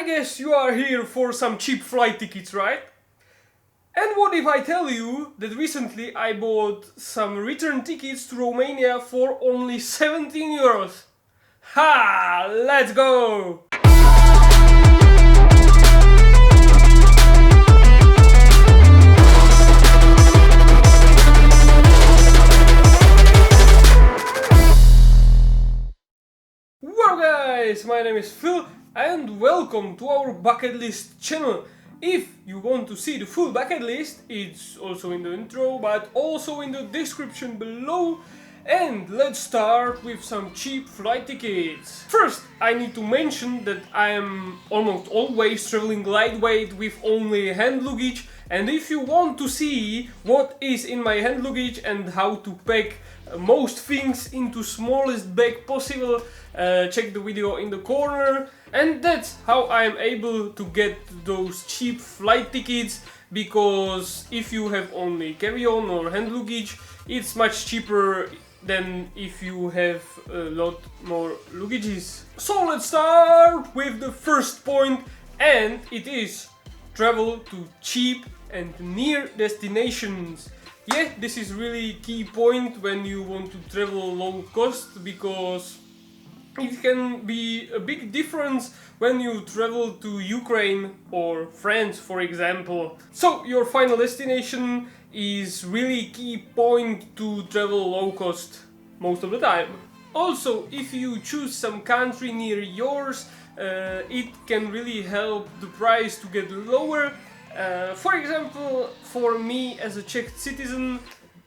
I guess you are here for some cheap flight tickets, right? And what if I tell you that recently I bought some return tickets to Romania for only 17 euros? Ha! Let's go! Well guys, my name is Phil and welcome to our bucket list channel. If you want to see the full bucket list, it's also in the intro but also in the description below. And let's start with some cheap flight tickets. First, I need to mention that I am almost always traveling lightweight with only hand luggage, and if you want to see what is in my hand luggage and how to pack most things into smallest bag possible, check the video in the corner. And that's how I'm able to get those cheap flight tickets, because if you have only carry-on or hand luggage, it's much cheaper than if you have a lot more luggages. So let's start with the first point, and it is travel to cheap and near destinations. Yeah, this is really key point when you want to travel low cost, because it can be a big difference when you travel to Ukraine or France, for example. So your final destination is really key point to travel low cost most of the time. Also, if you choose some country near yours, it can really help the price to get lower. For example, for me as a Czech citizen,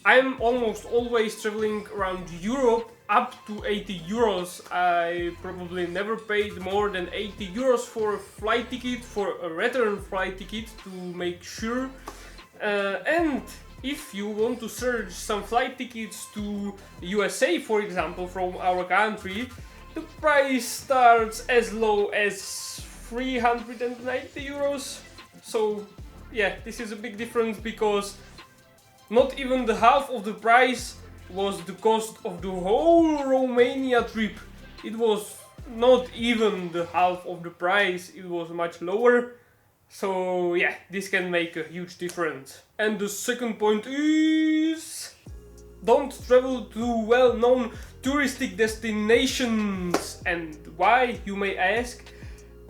I'm almost always traveling around Europe up to 80 euros. I probably never paid more than 80 euros for a flight ticket, for a return flight ticket, to make sure. And if you want to search some flight tickets to USA, for example, from our country, the price starts as low as 390 euros. So yeah, this is a big difference, because not even the half of the price was the cost of the whole Romania trip. It was not even the half of the price, it was much lower. So yeah, this can make a huge difference. And the second point is, don't travel to well-known touristic destinations. And why, you may ask?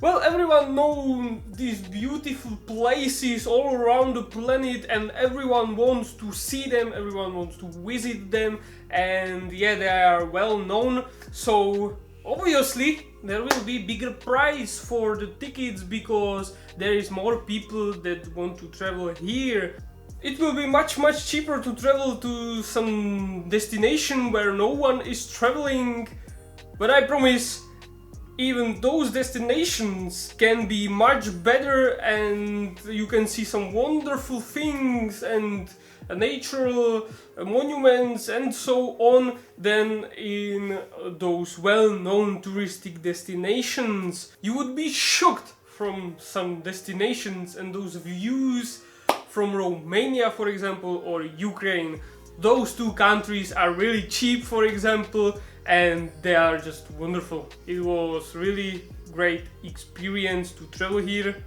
Well, everyone knows these beautiful places all around the planet, and everyone wants to see them, everyone wants to visit them, and yeah, they are well known. So obviously there will be bigger price for the tickets, because there is more people that want to travel here. It will be much cheaper to travel to some destination where no one is traveling, but I promise, even those destinations can be much better, and you can see some wonderful things and natural monuments and so on than in those well-known touristic destinations. You would be shocked from some destinations and those views from Romania, for example, or Ukraine. Those two countries are really cheap, for example, and they are just wonderful. It was really great experience to travel here.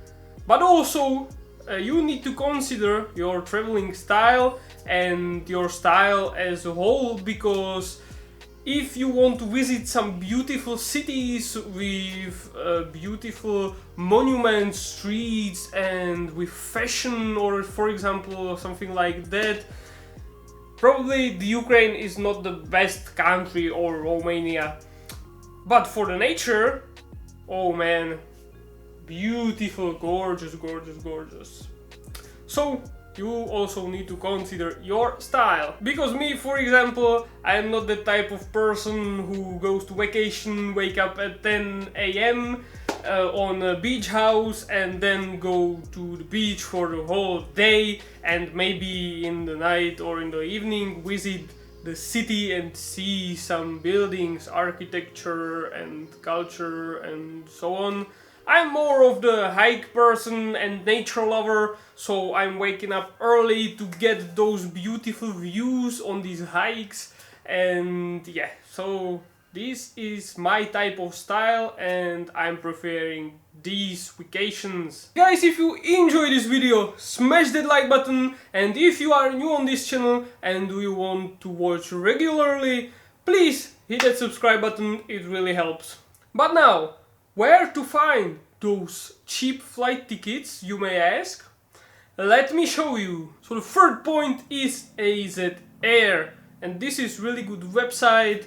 But also you need to consider your traveling style and your style as a whole, because if you want to visit some beautiful cities with beautiful monuments, streets, and with fashion, or for example something like that, probably the Ukraine is not the best country, or Romania. But for the nature, oh man, beautiful, gorgeous, gorgeous, gorgeous. So you also need to consider your style. Because me, for example, I am not the type of person who goes to vacation, wake up at 10 AM on a beach house and then go to the beach for the whole day, and maybe in the night or in the evening visit the city and see some buildings, architecture and culture and so on. I'm more of the hike person and nature lover, so I'm waking up early to get those beautiful views on these hikes. And yeah, so this is my type of style, and I'm preferring these vacations. Guys, if you enjoyed this video, smash that like button, and if you are new on this channel and you want to watch regularly, please hit that subscribe button, it really helps. But now, where to find those cheap flight tickets, you may ask? Let me show you. So the third point is AZ Air, and this is really good website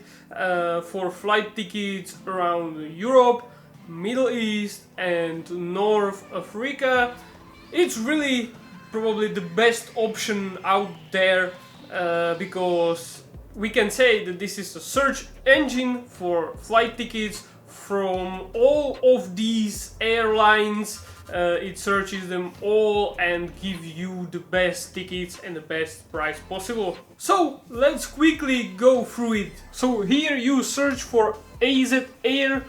for flight tickets around Europe, Middle East and North Africa. It's really probably the best option out there because we can say that this is a search engine for flight tickets from all of these airlines. It searches them all and gives you the best tickets and the best price possible. So let's quickly go through it. So here you search for AZ Air,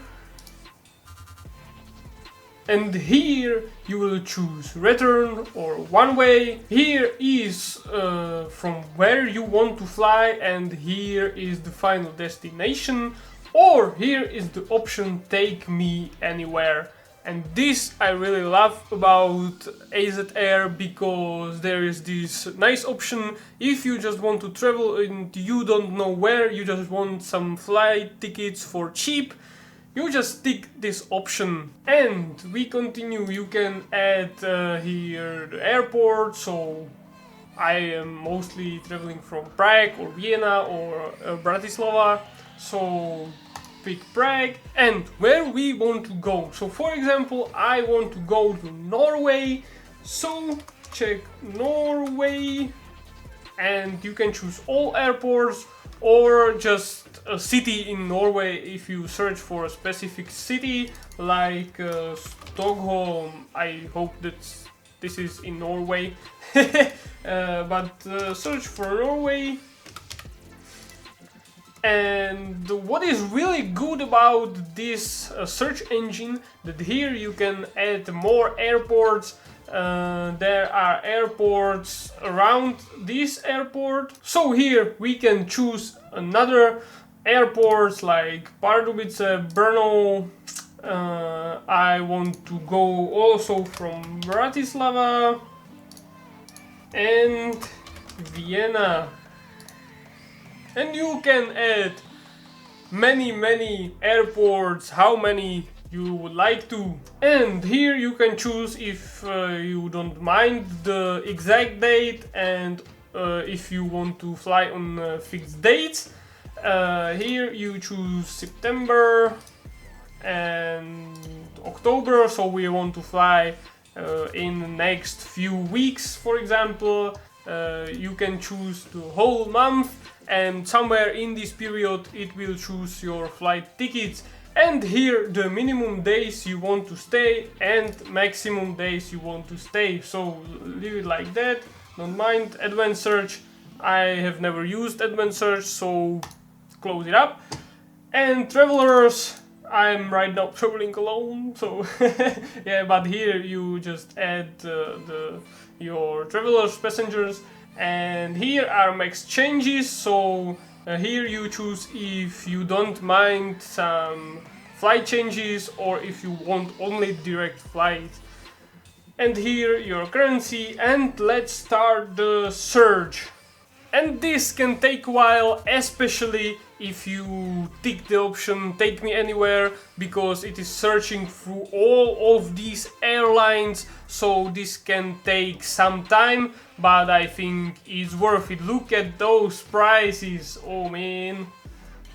and here you will choose return or one way. Here is from where you want to fly, and here is the final destination, or here is the option take me anywhere. And this I really love about AZ Air, because there is this nice option if you just want to travel and you don't know where, you just want some flight tickets for cheap. You just tick this option and we continue. You can add here the airport. So I am mostly traveling from Prague or Vienna or Bratislava. So pick Prague and where we want to go. So for example, I want to go to Norway. So check Norway and you can choose all airports or just a city in Norway if you search for a specific city like Stockholm. I hope that this is in Norway. But search for Norway. And what is really good about this search engine, that here you can add more airports. There are airports around this airport. So here we can choose another airports like Pardubice, Brno. I want to go also from Bratislava and Vienna. And you can add many airports, how many you would like to. And here you can choose if you don't mind the exact date and if you want to fly on fixed dates. Here you choose September and October, so we want to fly in the next few weeks, for example. You can choose the whole month, and somewhere in this period it will choose your flight tickets. And here the minimum days you want to stay and maximum days you want to stay. So leave it like that, don't mind. Advanced search, I have never used advanced search, so close it up. And travelers, I'm right now traveling alone, so yeah, but here you just add your travelers, passengers, and here are max changes. So here you choose if you don't mind some flight changes or if you want only direct flight. And here your currency, and let's start the search. And this can take a while, especially if you tick the option take me anywhere, because it is searching through all of these airlines. So this can take some time, but I think it's worth it. Look at those prices, oh man.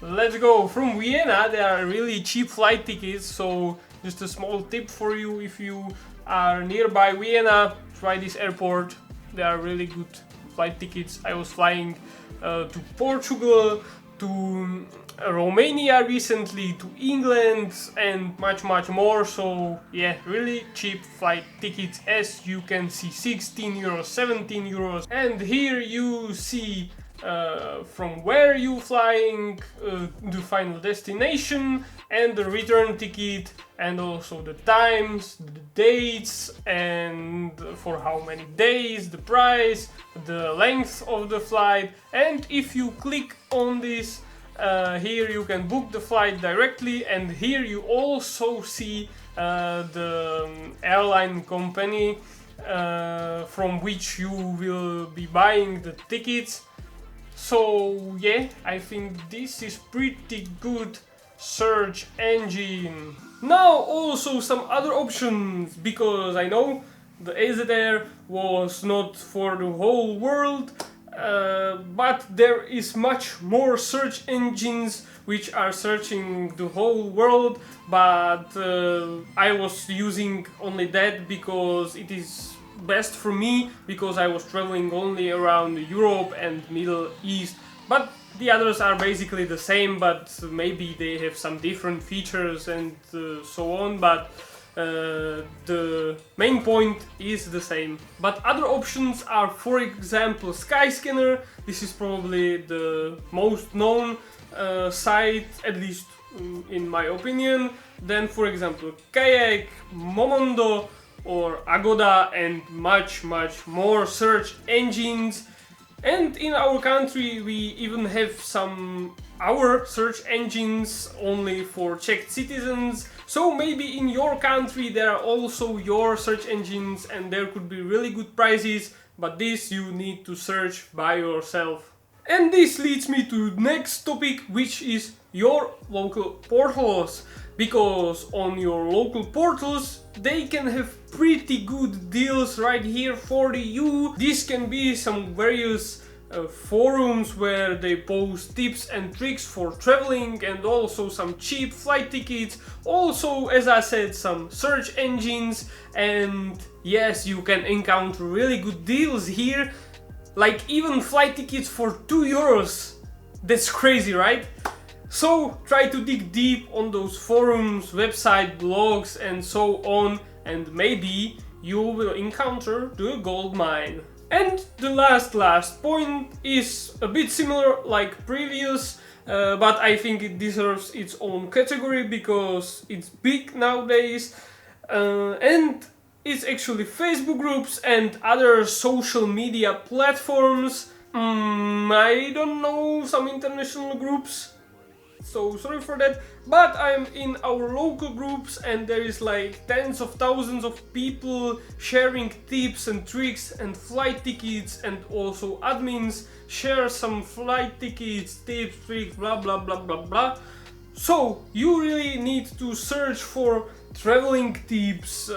Let's go. From Vienna there are really cheap flight tickets, so just a small tip for you: if you are nearby Vienna, try this airport. They are really good flight tickets. I was flying to Portugal, to Romania recently, to England, and much more. So yeah, really cheap flight tickets, as you can see, 16 euros, 17 euros. And here you see from where you flying, the final destination and the return ticket, and also the times, the dates, and for how many days, the price, the length of the flight. And if you click on this, here you can book the flight directly, and here you also see the airline company from which you will be buying the tickets. So yeah, I think this is pretty good search engine. Now also some other options, because I know the AZR was not for the whole world, but there is much more search engines which are searching the whole world, but I was using only that because it is best for me, because I was traveling only around Europe and Middle East. But the others are basically the same, but maybe they have some different features and so on, but the main point is the same. But other options are, for example, Skyscanner. This is probably the most known site, at least in my opinion. Then, for example, Kayak, Momondo or Agoda, and much more search engines. And in our country we even have some our search engines only for Czech citizens. So maybe in your country there are also your search engines and there could be really good prices, but this you need to search by yourself. And this leads me to the next topic, which is your local portals. Because on your local portals they can have pretty good deals right here for you. This can be some various forums where they post tips and tricks for traveling, and also some cheap flight tickets. Also, as I said, some search engines, and yes, you can encounter really good deals here. Like even flight tickets for 2 euros. That's crazy, right? So try to dig deep on those forums, website, blogs and so on, and maybe you will encounter the gold mine. And the last point is a bit similar like previous, but I think it deserves its own category because it's big nowadays, and it's actually Facebook groups and other social media platforms. I don't know, some international groups, so sorry for that, but I'm in our local groups and there is like tens of thousands of people sharing tips and tricks and flight tickets, and also admins share some flight tickets, tips, tricks, blah blah blah blah blah. So you really need to search for traveling tips,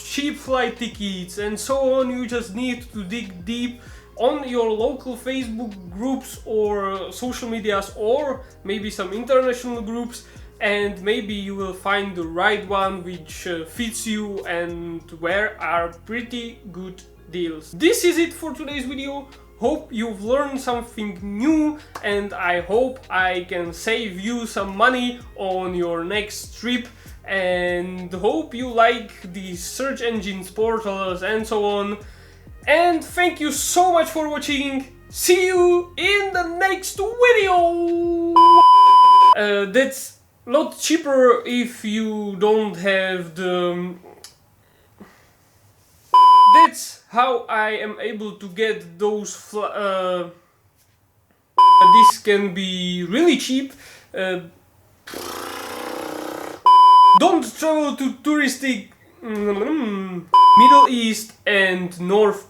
cheap flight tickets and so on. You just need to dig deep on your local Facebook groups or social medias, or maybe some international groups, and maybe you will find the right one which fits you and where are pretty good deals. This is it for today's video. Hope you've learned something new, and I hope I can save you some money on your next trip, and hope you like these search engines, portals and so on. And thank you so much for watching. See you in the next video. That's a lot cheaper if you don't have the... That's how I am able to get those this can be really cheap. Don't travel to touristic Middle East and North